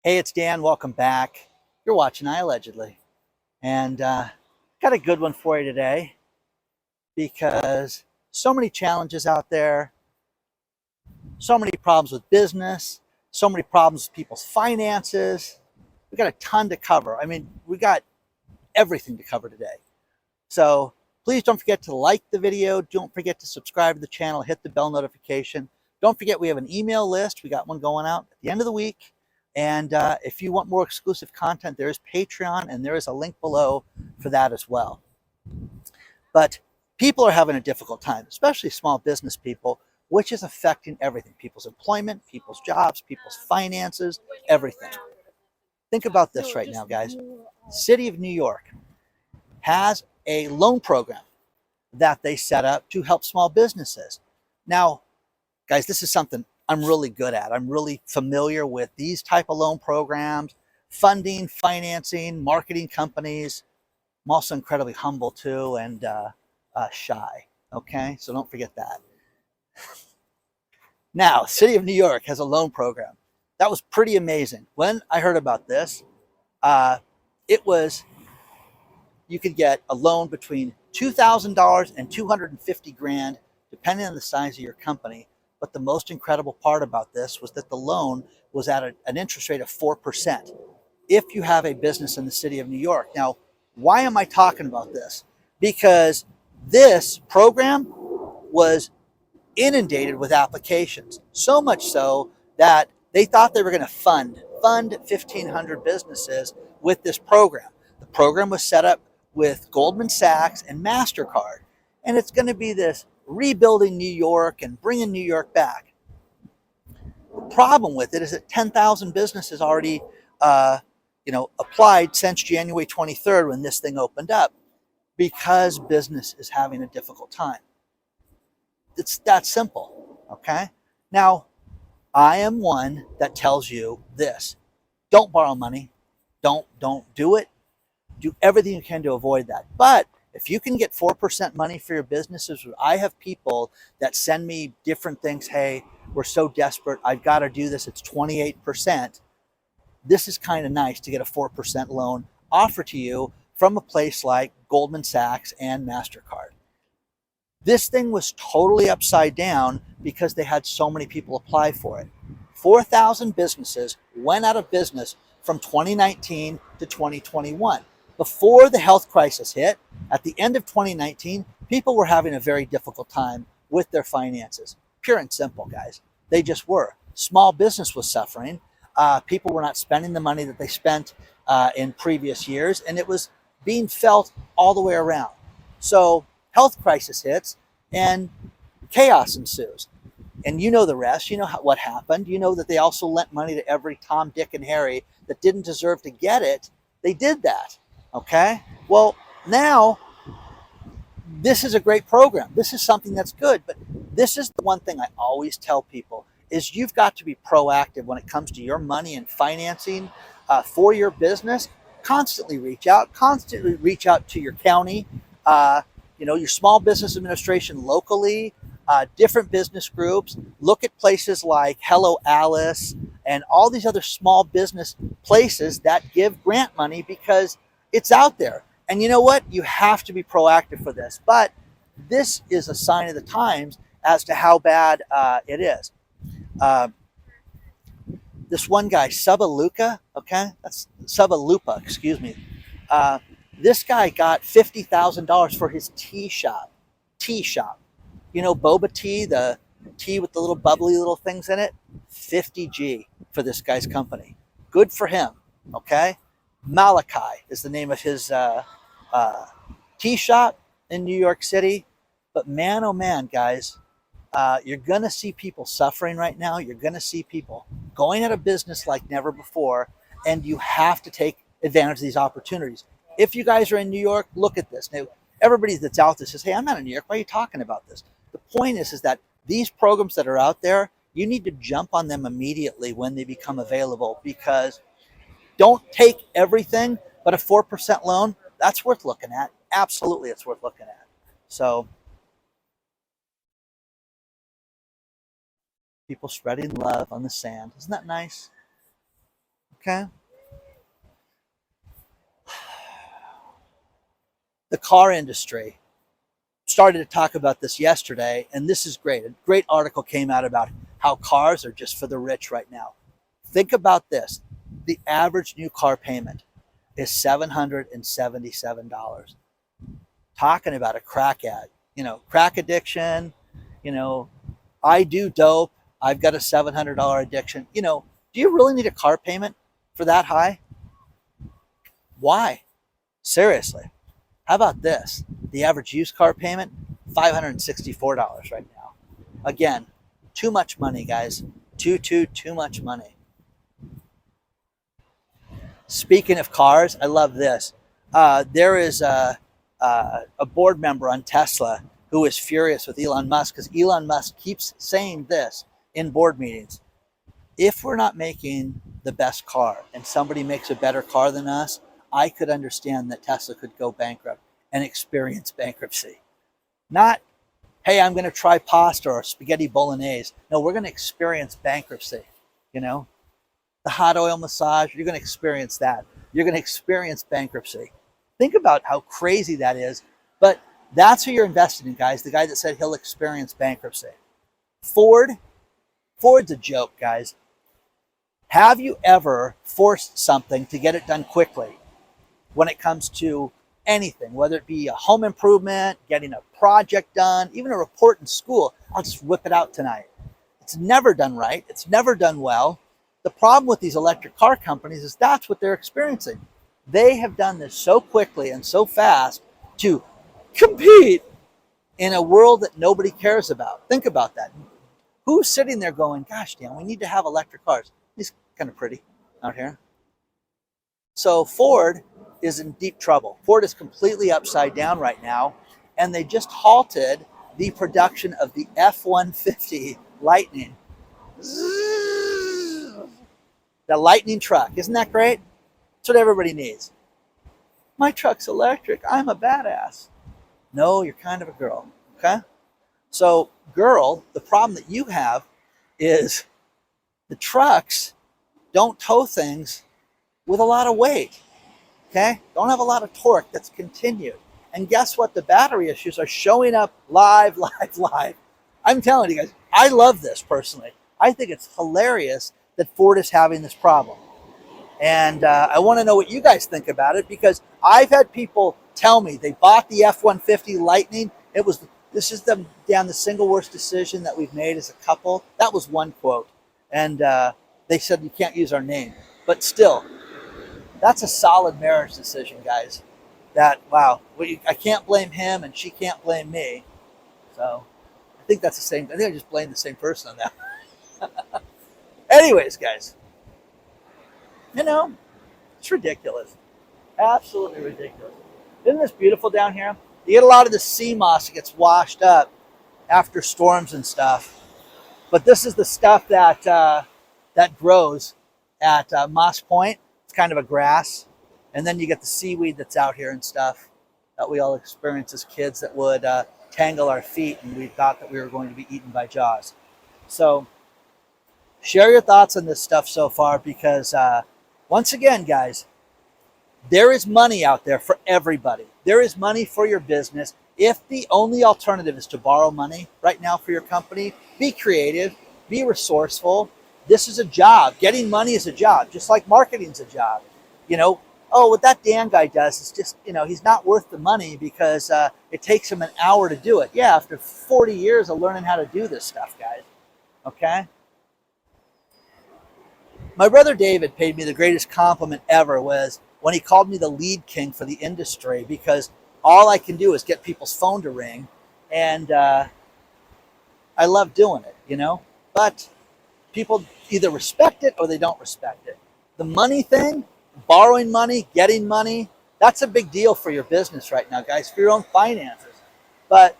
Hey, it's Dan. Welcome back. You're watching iAllegedly. And got a good one for you today because so many challenges out there, so many problems with business, so many problems with people's finances. We got a ton to cover. I mean, we got everything to cover today. So please don't forget to like the video. Don't forget to subscribe to the channel, hit the bell notification. Don't forget we have an email list. We got one going out at the end of the week. And if you want more exclusive content, there is Patreon, and there is a link below for that as well. But people are having a difficult time, especially small business people, which is affecting everything: people's employment, people's jobs, people's finances, everything. Think about this right now, guys. City of New York has a loan program that they set up to help small businesses. Now, guys, this is something I'm really good at. I'm really familiar with these type of loan programs, funding, financing, marketing companies. I'm also incredibly humble too, and shy. Okay, so don't forget that. Now, City of New York has a loan program. That was pretty amazing. When I heard about this, uh, it was you could get a loan between $2,000 and 250 grand, depending on the size of your company. But the most incredible part about this was that the loan was at an interest rate of 4% if you have a business in the city of New York. Now, why am I talking about this? Because this program was inundated with applications, so much so that they thought they were going to fund 1,500 businesses with this program. The program was set up with Goldman Sachs and MasterCard, and it's going to be this rebuilding New York and bringing New York back. The problem with it is that 10,000 businesses already applied since January 23rd when this thing opened up, because business is having a difficult time. It's that simple. Okay. Now, I am one that tells you this: don't borrow money. Don't do it. Do everything you can to avoid that. But if you can get 4% money for your businesses, I have people that send me different things. Hey, we're so desperate. I've got to do this. It's 28%. This is kind of nice to get a 4% loan offered to you from a place like Goldman Sachs and MasterCard. This thing was totally upside down because they had so many people apply for it. 4,000 businesses went out of business from 2019 to 2021. Before the health crisis hit, at the end of 2019, people were having a very difficult time with their finances. Pure and simple, guys. They just were. Small business was suffering. People were not spending the money that they spent in previous years, and it was being felt all the way around. So health crisis hits and chaos ensues. And you know the rest. You know what happened. You know that they also lent money to every Tom, Dick, and Harry that didn't deserve to get it. They did that. Okay? Well, now this is a great program. This is something that's good. But this is the one thing I always tell people is you've got to be proactive when it comes to your money and financing for your business. Constantly reach out. Constantly reach out to your county, your small business administration locally, different business groups. Look at places like Hello Alice and all these other small business places that give grant money, because it's out there. And you know what? You have to be proactive for this. But this is a sign of the times as to how bad it is. This one guy, Subaluka, okay? That's Subalupa, excuse me. This guy got $50,000 for his tea shop. Tea shop. You know, boba tea, the tea with the little bubbly little things in it? 50G for this guy's company. Good for him, okay? Malachi is the name of his tea shop in New York City. But man, oh man, guys, you're going to see people suffering right now. You're going to see people going out of business like never before. And you have to take advantage of these opportunities. If you guys are in New York, look at this. Now, everybody that's out there says, hey, I'm not in New York. Why are you talking about this? The point is that these programs that are out there, you need to jump on them immediately when they become available, because don't take everything, but a 4% loan, that's worth looking at. Absolutely, it's worth looking at. So people spreading love on the sand. Isn't that nice? Okay. The car industry started to talk about this yesterday, and this is great. A great article came out about how cars are just for the rich right now. Think about this. The average new car payment is $777. Talking about a crack ad, crack addiction, I do dope. I've got a $700 addiction. Do you really need a car payment for that high? Why? Seriously. How about this? The average used car payment, $564 right now. Again, too much money, guys. Too much money. Speaking of cars, I love this. There is a board member on Tesla who is furious with Elon Musk because Elon Musk keeps saying this in board meetings. If we're not making the best car and somebody makes a better car than us, I could understand that Tesla could go bankrupt and experience bankruptcy. Not, hey, I'm going to try pasta or spaghetti bolognese. No, we're going to experience bankruptcy. The hot oil massage, you're going to experience that. You're going to experience bankruptcy. Think about how crazy that is. But that's who you're invested in, guys. The guy that said he'll experience bankruptcy. Ford's a joke, guys. Have you ever forced something to get it done quickly when it comes to anything, whether it be a home improvement, getting a project done, even a report in school? I'll just whip it out tonight. It's never done right. It's never done well. The problem with these electric car companies is that's what they're experiencing. They have done this so quickly and so fast to compete in a world that nobody cares about. Think about that. Who's sitting there going, gosh, damn, we need to have electric cars. He's kind of pretty out here. So Ford is in deep trouble. Ford is completely upside down right now, and they just halted the production of the F-150 Lightning. The Lightning truck. Isn't that great? That's what everybody needs. My truck's electric. I'm a badass. No, you're kind of a girl. Okay? So, girl, the problem that you have is the trucks don't tow things with a lot of weight. Okay? Don't have a lot of torque that's continued. And guess what? The battery issues are showing up live. I'm telling you guys, I love this personally. I think it's hilarious that Ford is having this problem. And I want to know what you guys think about it, because I've had people tell me they bought the F-150 Lightning. This is the single worst decision that we've made as a couple. That was one quote. And they said, you can't use our name. But still, that's a solid marriage decision, guys. Wow, I can't blame him and she can't blame me. So I think that's the same. I think I just blamed the same person on that. Anyways, guys, it's ridiculous. Absolutely ridiculous. Isn't this beautiful down here? You get a lot of the sea moss that gets washed up after storms and stuff. But this is the stuff that grows at Moss Point. It's kind of a grass. And then you get the seaweed that's out here and stuff that we all experienced as kids that would tangle our feet, and we thought that we were going to be eaten by jaws. So share your thoughts on this stuff so far, because once again, guys, there is money out there for everybody. There is money for your business. If the only alternative is to borrow money right now for your company, be creative, be resourceful. This is a job. Getting money is a job, just like marketing is a job. What that Dan guy does is just, he's not worth the money because it takes him an hour to do it. Yeah, after 40 years of learning how to do this stuff, guys. Okay? My brother David paid me the greatest compliment ever was when he called me the lead king for the industry, because all I can do is get people's phone to ring, and I love doing it, But people either respect it or they don't respect it. The money thing, borrowing money, getting money, that's a big deal for your business right now, guys, for your own finances. But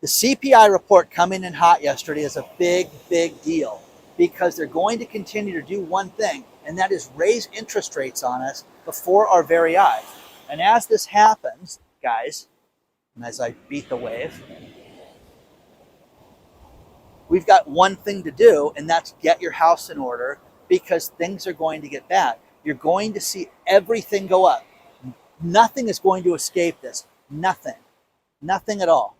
the CPI report coming in hot yesterday is a big, big deal, because they're going to continue to do one thing, and that is raise interest rates on us before our very eyes. And as this happens, guys, and as I beat the wave, we've got one thing to do, and that's get your house in order, because things are going to get bad. You're going to see everything go up. Nothing is going to escape this. Nothing. Nothing at all.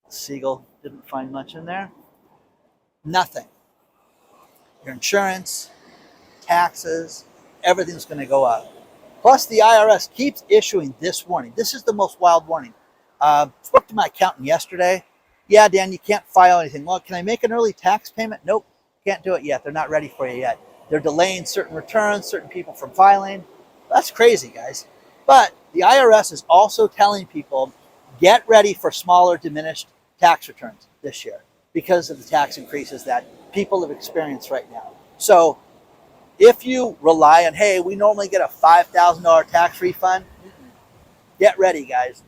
Seagull didn't find much in there. Nothing. Your insurance, taxes, everything's going to go up. Plus, the IRS keeps issuing this warning. This is the most wild warning. Spoke to my accountant yesterday. Yeah, Dan, you can't file anything. Well, can I make an early tax payment? Nope, can't do it yet. They're not ready for you yet. They're delaying certain returns, certain people from filing. That's crazy, guys. But the IRS is also telling people, get ready for smaller, diminished tax returns this year because of the tax increases that people have experienced right now. So if you rely on, hey, we normally get a $5,000 tax refund, get ready, guys.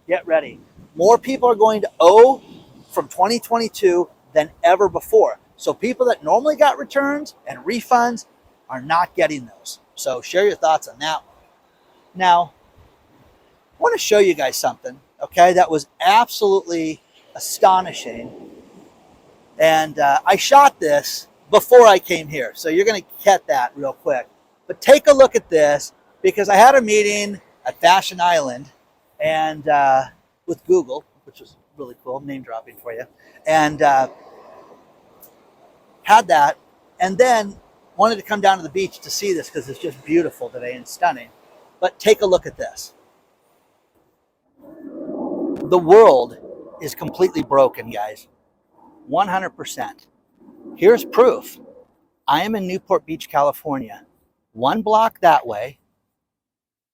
Get ready. More people are going to owe from 2022 than ever before. So people that normally got returns and refunds are not getting those. So share your thoughts on that. Now, I want to show you guys something, okay, that was absolutely astonishing. And I shot this before I came here, so you're going to get that real quick. But take a look at this, because I had a meeting at Fashion Island and with Google, which was really cool, name dropping for you, and had that, and then wanted to come down to the beach to see this because it's just beautiful today and stunning. But take a look at this. The world is completely broken, guys. 100%. Here's proof. I am in Newport Beach, California. One block that way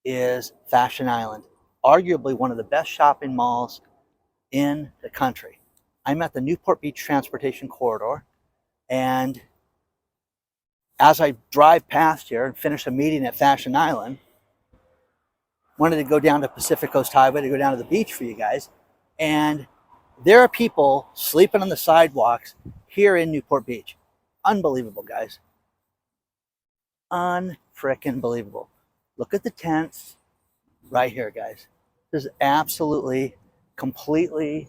is Fashion Island, arguably one of the best shopping malls in the country. I'm at the Newport Beach Transportation Corridor, and as I drive past here and finish a meeting at Fashion Island, wanted to go down to Pacific Coast Highway to go down to the beach for you guys, and there are people sleeping on the sidewalks here in Newport Beach. Unbelievable, guys. Unfrickin' believable. Look at the tents right here, guys. This is absolutely, completely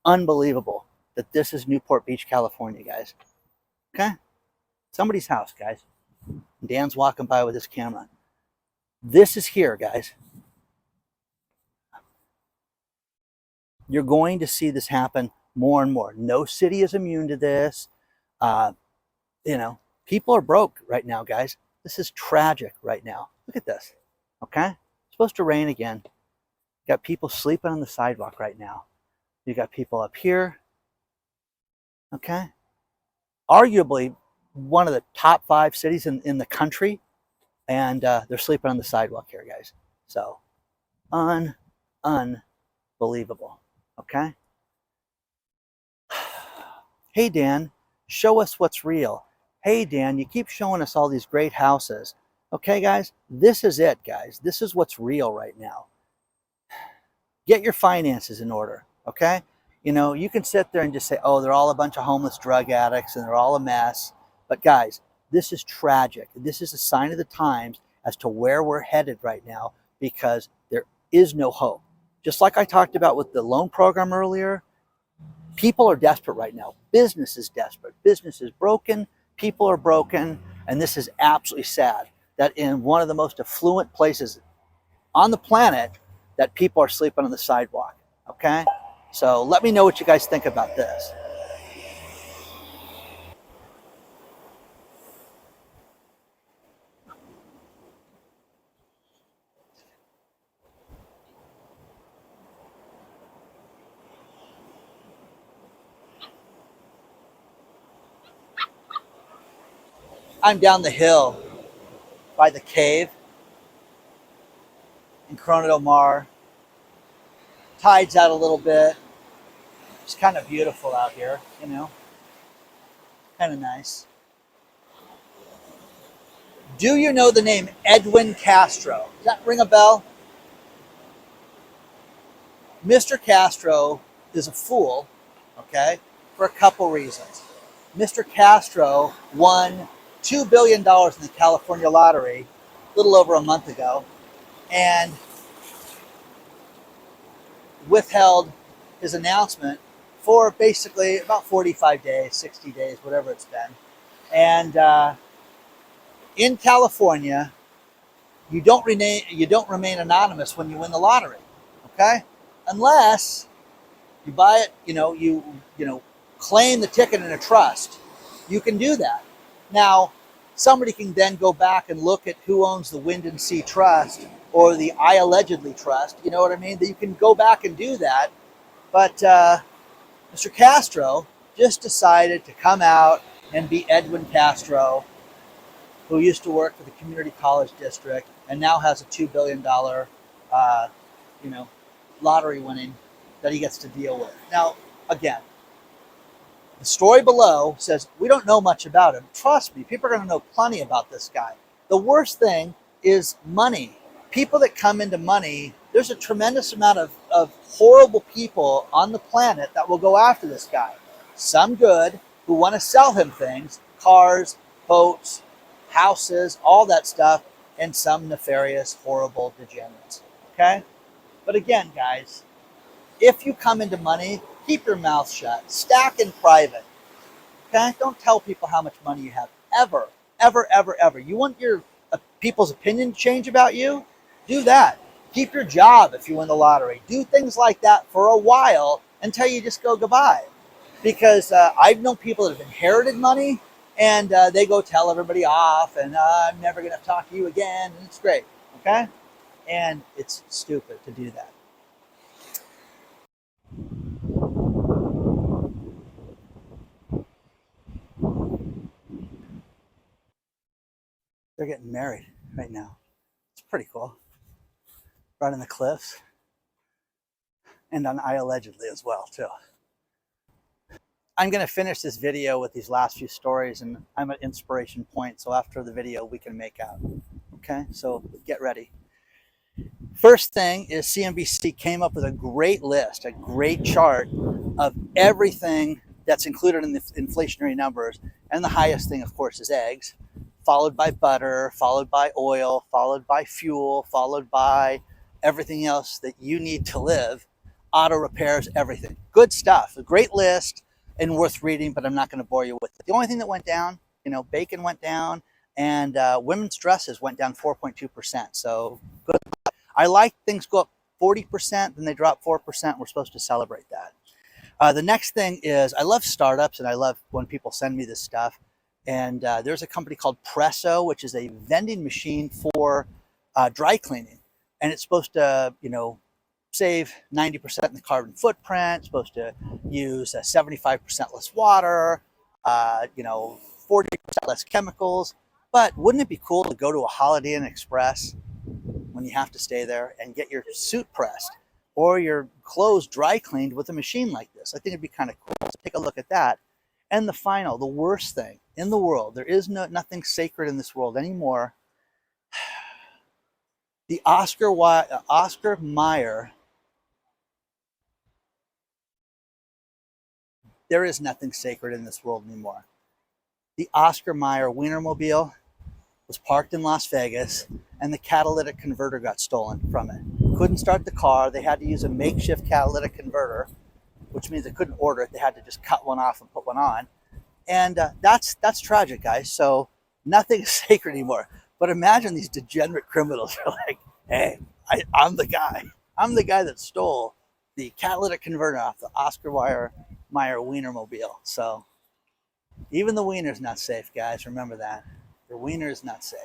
unbelievable that this is Newport Beach, California, guys. Okay? Somebody's house, guys. Dan's walking by with his camera. This is here, guys. You're going to see this happen more and more. No city is immune to this. People are broke right now, guys. This is tragic right now. Look at this. Okay? It's supposed to rain again. You got people sleeping on the sidewalk right now. You got people up here. Okay? Arguably one of the top 5 cities in the country, and they're sleeping on the sidewalk here, guys. So, unbelievable. Okay? Hey, Dan, show us what's real. Hey, Dan, you keep showing us all these great houses. Okay, guys, this is it, guys. This is what's real right now. Get your finances in order, okay? You can sit there and just say, oh, they're all a bunch of homeless drug addicts and they're all a mess. But guys, this is tragic. This is a sign of the times as to where we're headed right now, because there is no hope. Just like I talked about with the loan program earlier, people are desperate right now. Business is desperate. Business is broken. People are broken. And this is absolutely sad that in one of the most affluent places on the planet, that people are sleeping on the sidewalk. Okay? So let me know what you guys think about this. I'm down the hill by the cave in Corona del Mar. Tide's out a little bit. It's kind of beautiful out here, kind of nice. Do you know the name Edwin Castro? Does that ring a bell? Mr. Castro is a fool, okay, for a couple reasons. Mr. Castro won $2 billion in the California lottery a little over a month ago, and withheld his announcement for basically about 45 days, 60 days, whatever it's been. And in California, you don't remain anonymous when you win the lottery, okay? Unless you buy it, you claim the ticket in a trust. You can do that. Now, somebody can then go back and look at who owns the Wind and Sea Trust or the iAllegedly Trust. You know what I mean? That you can go back and do that. But Mr. Castro just decided to come out and be Edwin Castro, who used to work for the community college district and now has a $2 billion, uh, you know, lottery winning that he gets to deal with. Now, again, the story below says we don't know much about him. Trust me, people are going to know plenty about this guy. The worst thing is money. People that come into money, there's a tremendous amount of horrible people on the planet that will go after this guy. Some good, who want to sell him things, cars, boats, houses, all that stuff, and some nefarious, horrible degenerates. Okay? But again, guys, if you come into money, keep your mouth shut. Stack in private. Okay? Don't tell people how much money you have. Ever. Ever, ever, ever. You want your people's opinion to change about you? Do that. Keep your job if you win the lottery. Do things like that for a while until you just go goodbye. Because I've known people that have inherited money and they go tell everybody off and I'm never going to talk to you again. And it's great. Okay? And it's stupid to do that. They're getting married right now. It's pretty cool. Right on the cliffs and on iAllegedly as well, too. I'm going to finish this video with these last few stories, and I'm at inspiration point. So after the video, we can make out. Okay, so get ready. First thing is CNBC came up with a great list, a great chart of everything that's included in the inflationary numbers. And the highest thing, of course, is eggs, followed by butter, followed by oil, followed by fuel, followed by everything else that you need to live, auto repairs, everything. Good stuff. A great list and worth reading, but I'm not going to bore you with it. The only thing that went down, bacon went down, and women's dresses went down 4.2%. So good. I like things go up 40%, then they drop 4%. We're supposed to celebrate that. The next thing is I love startups, and I love when people send me this stuff. And there's a company called Presso, which is a vending machine for dry cleaning. And it's supposed to, save 90% in the carbon footprint. It's supposed to use 75% less water, 40% less chemicals. But wouldn't it be cool to go to a Holiday Inn Express when you have to stay there and get your suit pressed or your clothes dry cleaned with a machine like this? I think it'd be kind of cool. So take a look at that. And the worst thing in the world, there is nothing sacred in this world anymore. The Oscar Mayer, there is nothing sacred in this world anymore. The Oscar Mayer Wienermobile was parked in Las Vegas, and the catalytic converter got stolen from it. Couldn't start the car. They had to use a makeshift catalytic converter, which means they couldn't order it. They had to just cut one off and put one on. And that's tragic, guys. So nothing is sacred anymore. But imagine these degenerate criminals are like, hey, I'm the guy. I'm the guy that stole the catalytic converter off the Oscar Mayer Wienermobile. So even the wiener's not safe, guys. Remember that. The wiener is not safe.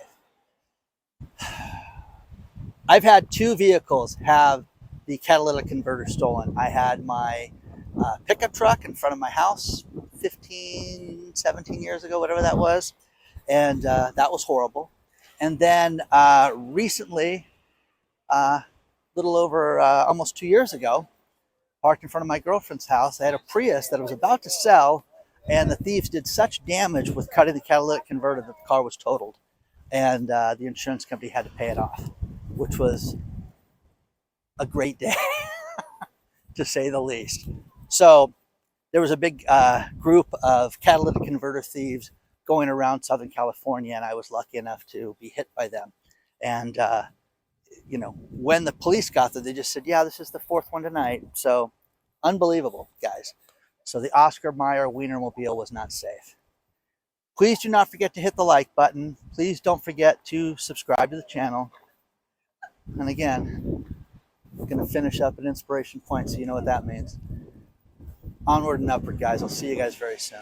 I've had two vehicles have the catalytic converter stolen. I had my pickup truck in front of my house 15, 17 years ago, whatever that was. And that was horrible. And then recently, little over almost 2 years ago, parked in front of my girlfriend's house. I had a Prius that I was about to sell, and the thieves did such damage with cutting the catalytic converter that the car was totaled. And the insurance company had to pay it off, which was a great day, to say the least. So there was a big group of catalytic converter thieves going around Southern California, and I was lucky enough to be hit by them. And, when the police got there, they just said, yeah, this is the fourth one tonight. So unbelievable, guys. So the Oscar Mayer Wienermobile was not safe. Please do not forget to hit the like button. Please don't forget to subscribe to the channel. And again, I'm going to finish up an inspiration point so you know what that means. Onward and upward, guys. I'll see you guys very soon.